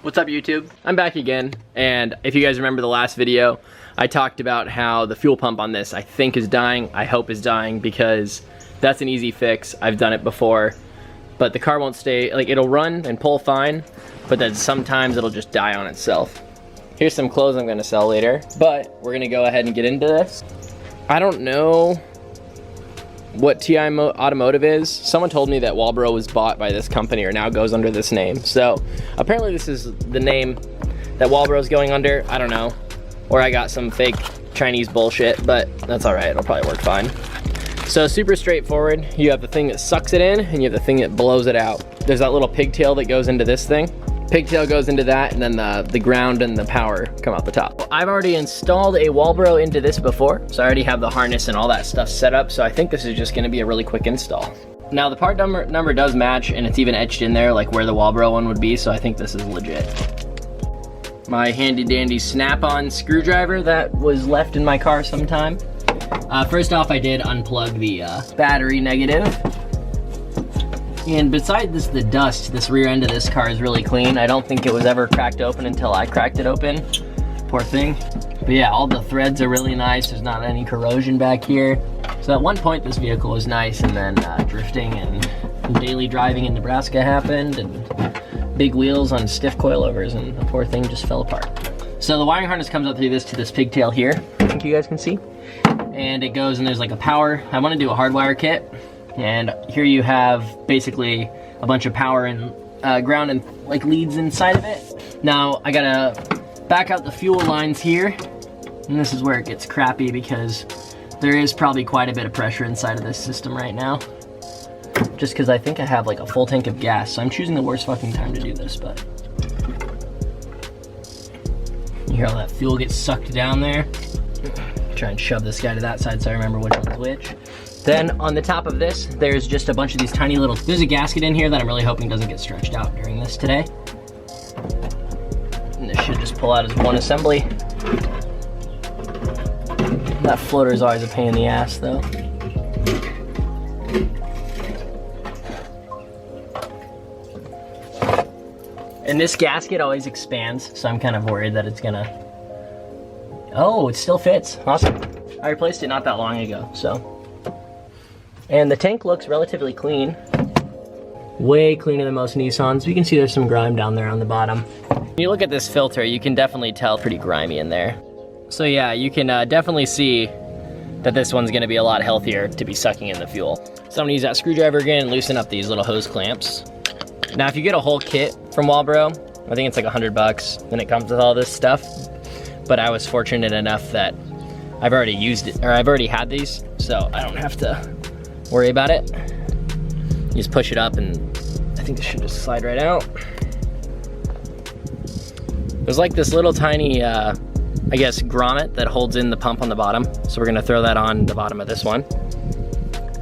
What's up, YouTube? I'm back again, and if you guys remember the last video, I talked about how the fuel pump on this I think is dying, I hope is dying, because that's an easy fix. I've done it before, but the car won't stay, like, it'll run and pull fine, but then sometimes it'll just die on itself. Here's some clothes I'm gonna sell later, but we're gonna go ahead and get into this. I don't know what TI Automotive is. Someone told me that Walbro was bought by this company or now goes under this name. So apparently this is the name that Walbro is going under. I don't know. Or I got some fake Chinese bullshit, but that's all right. It'll probably work fine. So super straightforward. You have the thing that sucks it in and you have the thing that blows it out. There's that little pigtail that goes into this thing. Pigtail goes into that, and then the ground and the power come out the top. I've already installed a Walbro into this before, so I already have the harness and all that stuff set up, so I think this is just gonna be a really quick install. Now the part number does match, and it's even etched in there like where the Walbro one would be, so I think this is legit. My handy dandy snap-on screwdriver that was left in my car sometime. First off, I did unplug the battery negative. And besides the dust, this rear end of this car is really clean. I don't think it was ever cracked open until I cracked it open. Poor thing. But yeah, all the threads are really nice. There's not any corrosion back here. So at one point this vehicle was nice, and then drifting and daily driving in Nebraska happened, and big wheels on stiff coilovers, and the poor thing just fell apart. So the wiring harness comes up through this to this pigtail here. I think you guys can see. And it goes, and there's like a power. I want to do a hardwire kit. And here you have basically a bunch of power and ground and like leads inside of it. Now I gotta back out the fuel lines here, and this is where it gets crappy because there is probably quite a bit of pressure inside of this system right now. Just because I think I have like a full tank of gas, so I'm choosing the worst fucking time to do this, but you hear all that fuel gets sucked down there. Try and shove this guy to that side so I remember which one's which. Then on the top of this, there's just a bunch of these tiny little, there's a gasket in here that I'm really hoping doesn't get stretched out during this today. And this should just pull out as one assembly. That floater is always a pain in the ass though. And this gasket always expands, so I'm kind of worried that it's gonna, oh, it still fits, awesome. I replaced it not that long ago, so. And the tank looks relatively clean. Way cleaner than most Nissans. You can see there's some grime down there on the bottom. When you look at this filter, you can definitely tell it's pretty grimy in there. So yeah, you can definitely see that this one's gonna be a lot healthier to be sucking in the fuel. So I'm gonna use that screwdriver again and loosen up these little hose clamps. Now if you get a whole kit from Walbro, I think it's like $100, and it comes with all this stuff. But I was fortunate enough that I've already used it, or I've already had these, so I don't have to worry about it. You just push it up, and I think this should just slide right out. There's like this little tiny, I guess, grommet that holds in the pump on the bottom. So we're gonna throw that on the bottom of this one.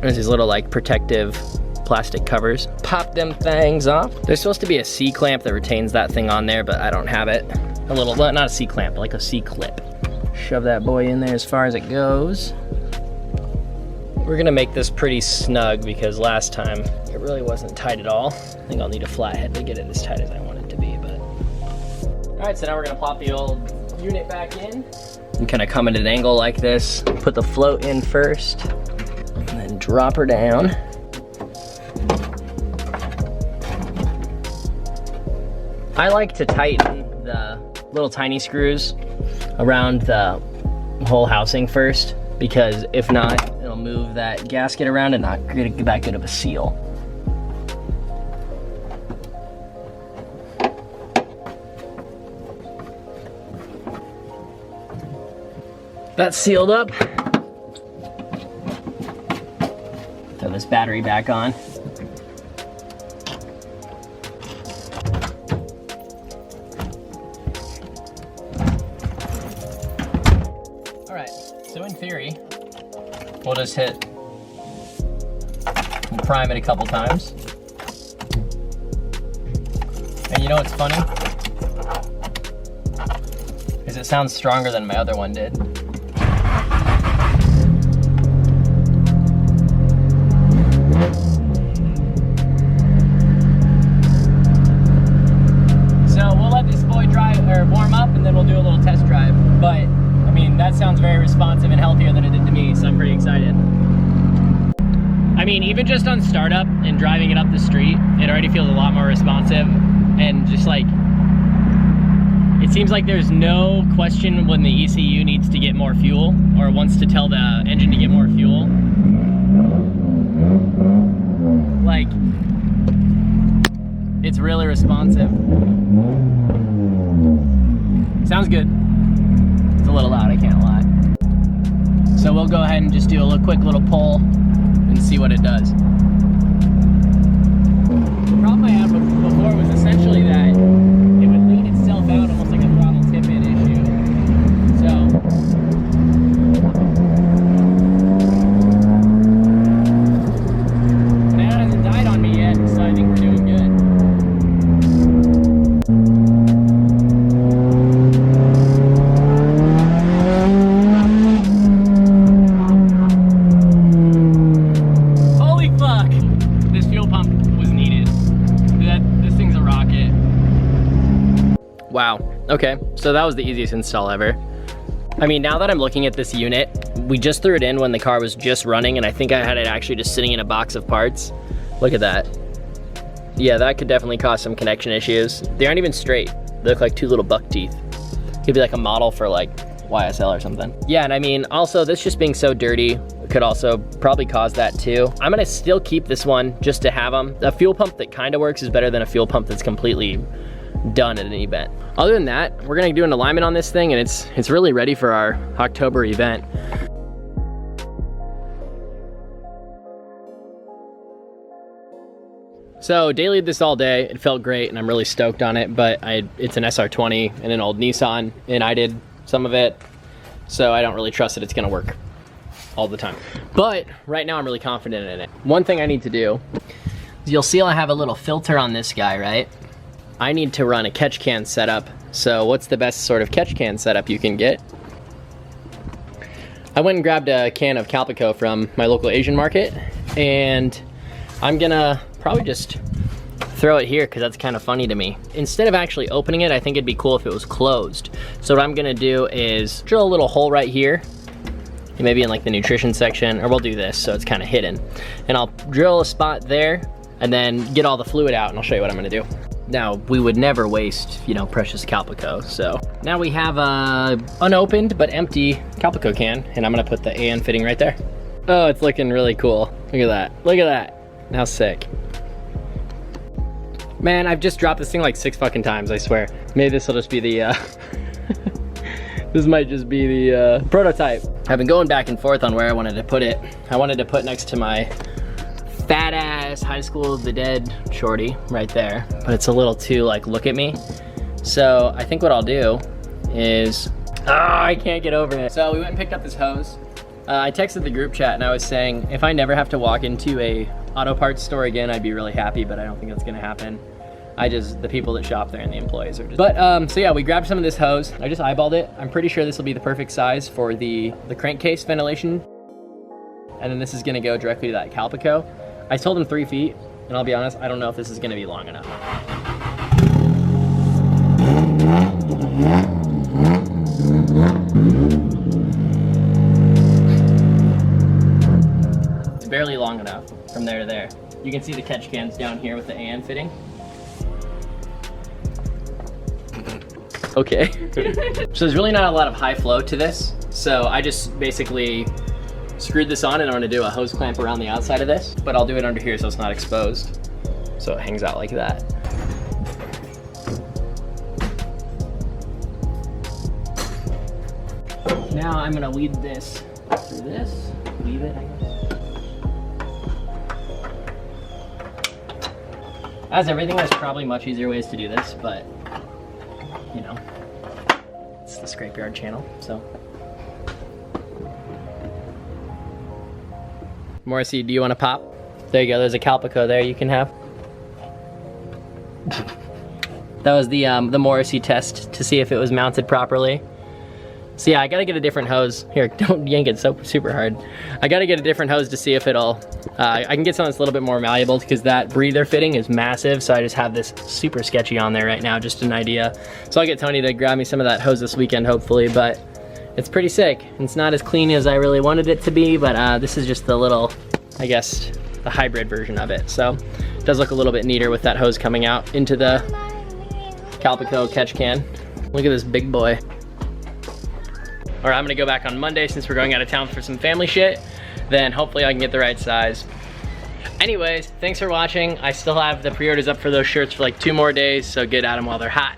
There's these little like protective plastic covers. Pop them things off. There's supposed to be a C-clamp that retains that thing on there, but I don't have it. A little, well, not a C-clamp, like a C-clip. Shove that boy in there as far as it goes. We're gonna make this pretty snug because last time it really wasn't tight at all. I think I'll need a flathead to get it as tight as I want it to be, but. All right, so now we're gonna plop the old unit back in and kind of come at an angle like this. Put the float in first and then drop her down. I like to tighten the little tiny screws around the whole housing first, because if not, it'll move that gasket around and not get that good of a seal. That's sealed up. Throw this battery back on. All right, so in theory, we'll just hit and prime it a couple times. And you know what's funny? Is it sounds stronger than my other one did. So we'll let this mean, even just on startup and driving it up the street, it already feels a lot more responsive, and just like, it seems like there's no question when the ECU needs to get more fuel or wants to tell the engine to get more fuel. Like, it's really responsive. Sounds good. It's a little loud, I can't lie. So we'll go ahead and just do a quick little pull and see what it does. The problem I had before was essentially that it would lean itself out almost like a throttle tip-in issue. So that hasn't died on me yet, so I think we're doing good. Wow, okay, so that was the easiest install ever. I mean, now that I'm looking at this unit, we just threw it in when the car was just running, and I think I had it actually just sitting in a box of parts. Look at that. Yeah, that could definitely cause some connection issues. They aren't even straight. They look like two little buck teeth. Could be like a model for like YSL or something. Yeah, and I mean, also this just being so dirty could also probably cause that too. I'm gonna still keep this one just to have them. A fuel pump that kind of works is better than a fuel pump that's completely done at an event. Other than that, we're gonna do an alignment on this thing, and it's really ready for our October event. So dailied this all day. It felt great, and I'm really stoked on it, but it's an SR20 and an old Nissan, and I did some of it, so I don't really trust that it's gonna work all the time. But right now I'm really confident in it. One thing I need to do is, you'll see I have a little filter on this guy, right? I need to run a catch can setup. So what's the best sort of catch can setup you can get? I went and grabbed a can of calpico from my local Asian market, and I'm gonna probably just throw it here because that's kind of funny to me. Instead of actually opening it, I think it'd be cool if it was closed. So what I'm gonna do is drill a little hole right here, maybe in like the nutrition section, or we'll do this so it's kind of hidden. And I'll drill a spot there and then get all the fluid out, and I'll show you what I'm gonna do. Now, we would never waste, you know, precious calpico. So now we have a unopened but empty calpico can, and I'm gonna put the AN fitting right there. Oh, it's looking really cool. Look at that, look at that. How sick. Man, I've just dropped this thing like 6 fucking times, I swear. Maybe this will just be the, this might just be the prototype. I've been going back and forth on where I wanted to put it. I wanted to put next to my fat ass High School of the Dead shorty right there, but it's a little too like, look at me. So I think what I'll do is, I can't get over it. So we went and picked up this hose. I texted the group chat and I was saying, if I never have to walk into a auto parts store again, I'd be really happy, but I don't think that's gonna happen. The people that shop there and the employees are just, but so yeah, we grabbed some of this hose. I just eyeballed it. I'm pretty sure this will be the perfect size for the crankcase ventilation. And then this is gonna go directly to that calpico. I told him 3 feet, and I'll be honest, I don't know if this is gonna be long enough. It's barely long enough from there to there. You can see the catch cans down here with the AN fitting. Okay. So there's really not a lot of high flow to this, so I just basically screwed this on, and I'm gonna do a hose clamp around the outside of this, but I'll do it under here so it's not exposed. So it hangs out like that. Now I'm gonna weed this through this, weave it, I guess. As everything, there's probably much easier ways to do this, but you know, it's the Scrapeyard channel, so. Morrissey, do you want to pop? There you go, there's a calpico there you can have. That was the Morrissey test to see if it was mounted properly. So yeah, I gotta get a different hose. Here, don't yank it so super hard. I gotta get a different hose to see if it'll, I can get something that's a little bit more malleable because that breather fitting is massive, so I just have this super sketchy on there right now, just an idea. So I'll get Tony to grab me some of that hose this weekend, hopefully, but it's pretty sick. It's not as clean as I really wanted it to be, but this is just the little, I guess, the hybrid version of it. So it does look a little bit neater with that hose coming out into the calpico catch can. Look at this big boy. All right, I'm gonna go back on Monday since we're going out of town for some family shit. Then hopefully I can get the right size. Anyways, thanks for watching. I still have the pre-orders up for those shirts for like 2 more days, so get at them while they're hot.